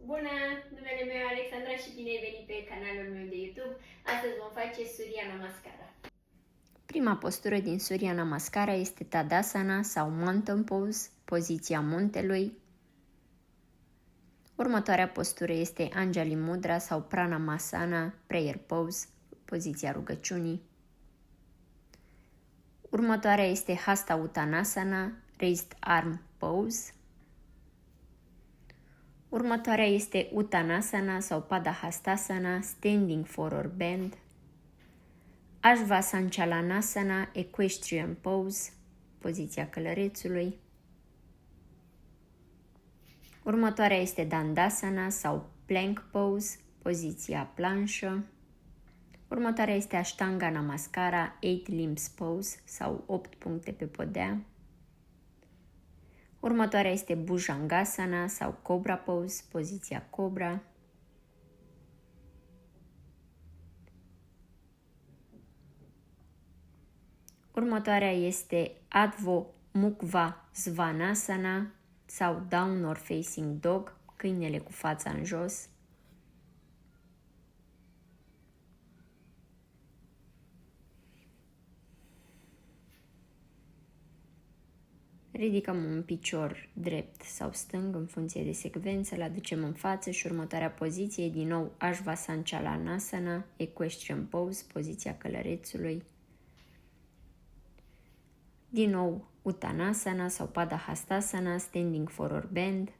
Bună! Numele meu e Alexandra și bine ai venit pe canalul meu de YouTube. Astăzi vom face Surya Namaskara. Prima postură din Surya Namaskara este Tadasana sau Mountain Pose, poziția muntelui. Următoarea postură este Anjali Mudra sau Pranamasana, Prayer Pose, poziția rugăciunii. Următoarea este Hasta Uttanasana, Raised Arm Pose. Următoarea este Uttanasana sau Padahastasana, Standing Forward Bend. Ajvasanchalanasana, Equestrian Pose, poziția călărețului. Următoarea este Dandasana sau Plank Pose, poziția planșă. Următoarea este Ashtanga Namaskara, 8 Limbs Pose sau 8 puncte pe podea. Următoarea este Bhujangasana sau Cobra Pose, poziția cobra. Următoarea este Adho Mukha Svanasana sau Downward Facing Dog, câinele cu fața în jos. Ridicăm un picior drept sau stâng în funcție de secvență, îl aducem în față și următoarea poziție e din nou Ajvasanchalanasana, Equestrian Pose, poziția călărețului. Din nou Uttanasana sau Padahastasana, Standing Forward Bend.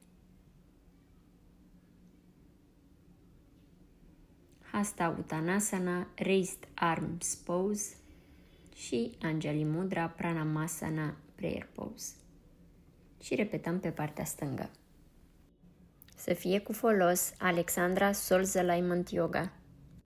Hasta Uttanasana, Raised Arms Pose și Anjali Mudra, Pranamasana, Prayer Pose. Și repetăm pe partea stângă. Să fie cu folos, Alexandra Soul Alignment Yoga.